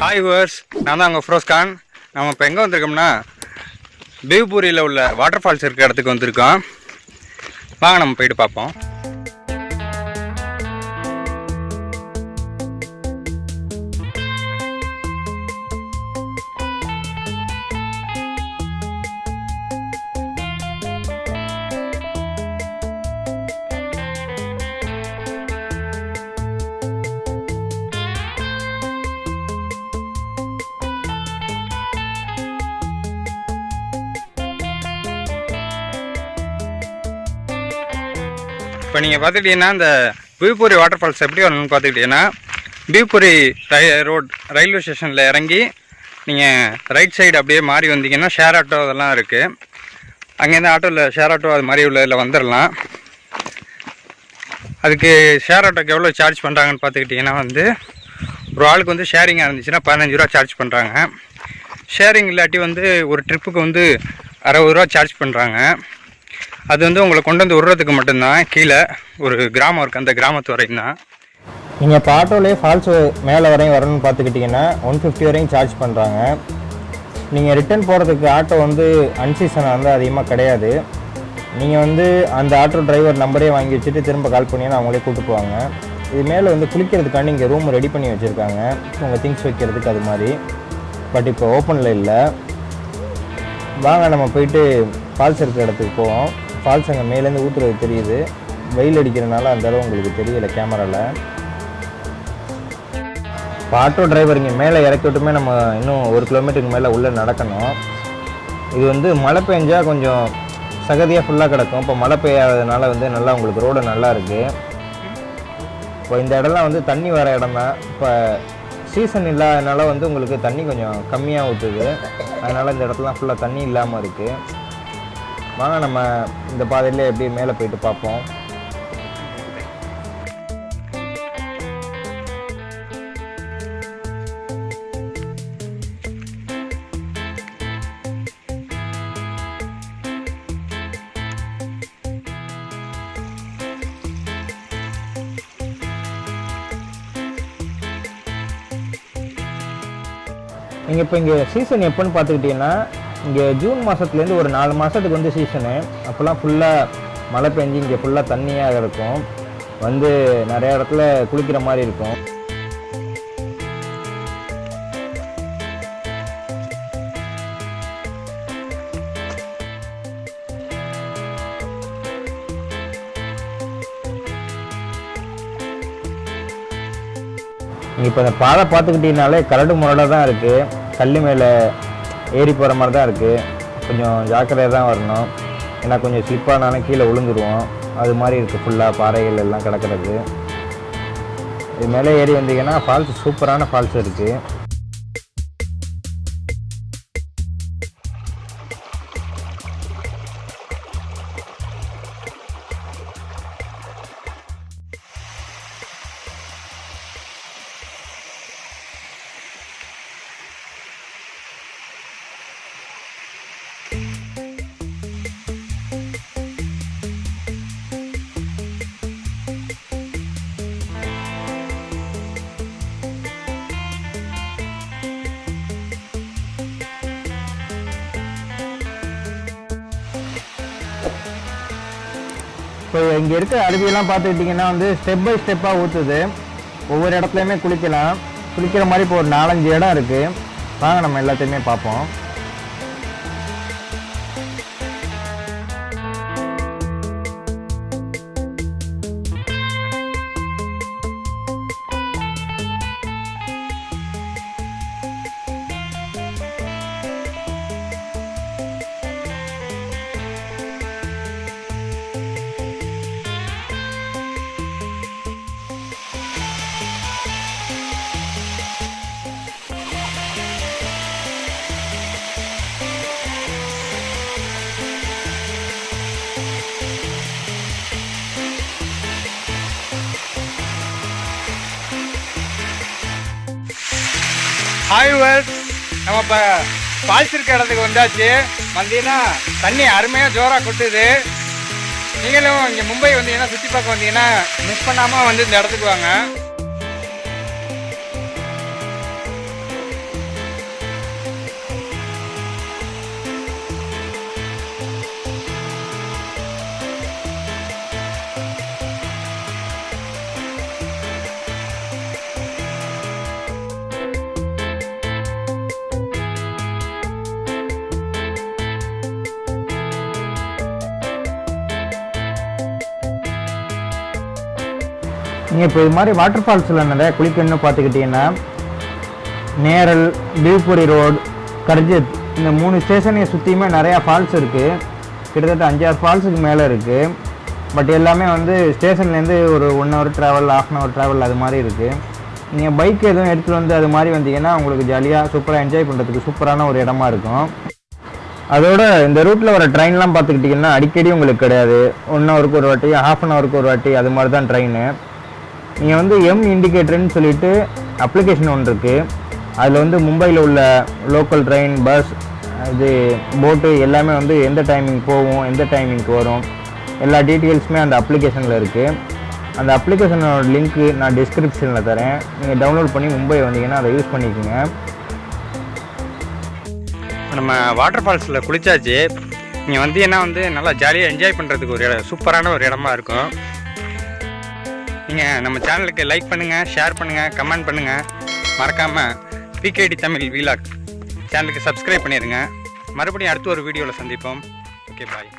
Hi viewers, நான் தான் உங்கள் Proskhan. நம்ம இப்போ எங்கே வந்திருக்கோம்னா பீவ்பூரியில் உள்ள வாட்டர் ஃபால்ஸ் இருக்கிற இடத்துக்கு வந்திருக்கோம். வாங்க நம்ம போயிட்டு பார்ப்போம். இப்போ நீங்கள் பார்த்துக்கிட்டிங்கன்னா இந்த பீவ்பூரி வாட்டர் ஃபால்ஸ் எப்படி வரணும்னு பார்த்துக்கிட்டிங்கன்னா பீவ்பூரி ரோட் ரயில்வே ஸ்டேஷனில் இறங்கி நீங்கள் ரைட் சைடு அப்படியே மாறி வந்தீங்கன்னா ஷேர் ஆட்டோ அதெல்லாம் இருக்குது. அங்கேருந்து ஆட்டோவில் ஷேர் ஆட்டோ அது மாதிரி உள்ள இதில் வந்துடலாம். அதுக்கு ஷேர் ஆட்டோக்கு எவ்வளோ சார்ஜ் பண்ணுறாங்கன்னு பார்த்துக்கிட்டிங்கன்னா ஒரு ஆளுக்கு ஷேரிங்காக இருந்துச்சுன்னா 15 ரூபா சார்ஜ் பண்ணுறாங்க. ஷேரிங் இல்லாட்டி ஒரு ட்ரிப்புக்கு 60 ரூபா சார்ஜ் பண்ணுறாங்க. அது உங்களை கொண்டு விடுறதுக்கு மட்டும்தான். கீழே ஒரு கிராமம் இருக்குது, அந்த கிராமத்து வரையும் தான். நீங்கள் இப்போ ஆட்டோலேயே ஃபால்ஸ் மேலே வரையும் வரணும்னு பார்த்துக்கிட்டிங்கன்னா 150 வரையும் சார்ஜ் பண்ணுறாங்க. நீங்கள் ரிட்டர்ன் போகிறதுக்கு ஆட்டோ அன்சீசனாக அதிகமாக கிடையாது. நீங்கள் அந்த ஆட்டோ டிரைவர் நம்பரே வாங்கி வச்சுட்டு திரும்ப கால் பண்ணிங்கன்னா அவங்களே கூப்பிட்டு போவாங்க. இது மேலே குளிக்கிறதுக்காண்டி இங்கே ரூம் ரெடி பண்ணி வச்சுருக்காங்க, உங்கள் திங்ஸ் வைக்கிறதுக்கு அது மாதிரி. பட் இப்போ ஓப்பனில் இல்லை. வாங்க நம்ம போயிட்டு ஃபால்ஸ் இருக்கிற இடத்துக்கு போவோம். ஃபால்ஸ் அங்கே மேலேருந்து ஊற்றுறது தெரியுது. வெயில் அடிக்கிறதுனால அந்தளவு உங்களுக்கு தெரியலை கேமராவில். இப்போ ஆட்டோ டிரைவர் இங்கே மேலே இறக்கி விட்டுமே நம்ம இன்னும் 1 கிலோமீட்டருக்கு மேலே உள்ளே நடக்கணும். இது மழை பெஞ்சால் கொஞ்சம் சகதியாக ஃபுல்லாக கிடக்கும். இப்போ மழை பெய்யாததுனால நல்லா உங்களுக்கு ரோடு நல்லா இருக்குது. இப்போ இந்த இடம்லாம் தண்ணி வர இடம் தான். இப்போ சீசன் இல்லாதனால உங்களுக்கு தண்ணி கொஞ்சம் கம்மியாக ஊற்றுது. அதனால் இந்த இடத்துலாம் ஃபுல்லாக தண்ணி இல்லாமல் இருக்குது. வாங்க நம்ம இந்த பாதையிலே எப்படி மேலே போயிட்டு பார்ப்போம். நீங்கள் இப்போ இங்கே சீசன் எப்போன்னு பார்த்துக்கிட்டிங்கன்னா இங்கே ஜூன் மாதத்துலேருந்து ஒரு 4 மாதத்துக்கு சீசனு. அப்போல்லாம் ஃபுல்லாக மழை பெஞ்சு இங்கே ஃபுல்லாக தண்ணியாக இருக்கும். நிறைய இடத்துல குளிக்கிற மாதிரி இருக்கும். இப்போ இந்த பாதை பார்த்துக்கிட்டிங்கனாலே கரடு முரடாக தான் இருக்குது. கல் மேலே ஏறி போகிற மாதிரி தான் இருக்குது. கொஞ்சம் ஜாக்கிரதையாக தான் வரணும். ஏன்னா கொஞ்சம் ஸ்லிப்பானாலும் கீழே விழுந்துருவோம். அது மாதிரி இருக்குது. ஃபுல்லாக பாறைகள் எல்லாம் கிடக்கிறது. இது மேலே ஏறி வந்தீங்கன்னா ஃபால்ஸ், சூப்பரான ஃபால்ஸ் இருக்குது. இப்போ இங்கே இருக்கிற அருவியெல்லாம் பார்த்துக்கிட்டிங்கன்னா ஸ்டெப் பை ஸ்டெப்பாக ஊற்றுது. ஒவ்வொரு இடத்துலையுமே குளிக்கிற மாதிரி இப்போ ஒரு 4-5 இடம் இருக்குது. வாங்க நம்ம எல்லாத்தையுமே பார்ப்போம். ஹாய் வியூவர்ஸ், நம்ம இப்போ ஃபால்ஸ் இருக்க இடத்துக்கு வந்தாச்சு. வந்தீங்கன்னா தண்ணி அருமையாக ஜோராக கொட்டுது. நீங்களும் இங்கே மும்பை வந்தீங்கன்னா, சுற்றி பார்க்க வந்தீங்கன்னா மிஸ் பண்ணாமல் இந்த இடத்துக்கு வாங்க. நீங்கள் இப்போ இது மாதிரி வாட்டர் ஃபால்ஸில் நிறையா குளிக்கணும்னு பார்த்துக்கிட்டிங்கன்னா நேரல், பீவ்புரி ரோடு, கர்ஜத் இந்த 3 ஸ்டேஷனையும் சுற்றியுமே நிறையா ஃபால்ஸ் இருக்குது. கிட்டத்தட்ட 5-6 ஃபால்ஸுக்கு மேலே இருக்குது. பட் எல்லாமே வந்து ஸ்டேஷன்லேருந்து ஒரு 1 hour ட்ராவல், 1/2 hour ட்ராவல் அது மாதிரி இருக்குது. நீங்கள் பைக் எதுவும் எடுத்துகிட்டு வந்து அது மாதிரி வந்தீங்கன்னா உங்களுக்கு ஜாலியாக சூப்பராக என்ஜாய் பண்ணுறதுக்கு சூப்பரான ஒரு இடமா இருக்கும். அதோட இந்த ரூட்டில் வர ட்ரெயின்லாம் பார்த்துக்கிட்டிங்கன்னா அடிக்கடி உங்களுக்கு கிடையாது. 1 hourக்கு ஒரு வாட்டி, 1/2 hourக்கு ஒரு வாட்டி அது மாதிரி தான் ட்ரெயின். நீங்கள் வந்து இண்டிகேட்டர்னு சொல்லிட்டு அப்ளிகேஷன் ஒன்று இருக்குது. அதில் வந்து மும்பையில் உள்ள லோக்கல் ட்ரெயின், பஸ், இது போட்டு எல்லாமே வந்து எந்த டைமிங் போகும், எந்த டைமிங்க்கு வரும், எல்லா டீட்டெயில்ஸுமே அந்த அப்ளிகேஷனில் இருக்குது. அந்த அப்ளிகேஷனோட லிங்க்கு நான் டிஸ்கிரிப்ஷனில் தரேன். நீங்கள் டவுன்லோட் பண்ணி மும்பை வந்தீங்கன்னா அதை யூஸ் பண்ணிக்கோங்க. நம்ம வாட்டர் ஃபால்ஸில் குளிச்சாச்சு. நீங்கள் வந்தீங்கன்னா வந்து நல்லா ஜாலியாக என்ஜாய் பண்ணுறதுக்கு ஒரு சூப்பரான ஒரு இடமா இருக்கும். நீங்கள் நம்ம சேனலுக்கு லைக் பண்ணுங்கள், ஷேர் பண்ணுங்கள், கமெண்ட் பண்ணுங்கள். மறக்காமல் பிகேடி தமிழ் வீலாக் சேனலுக்கு சப்ஸ்கிரைப் பண்ணிடுங்க. மறுபடியும் அடுத்த ஒரு வீடியோவில் சந்திப்போம். ஓகே, பாய்.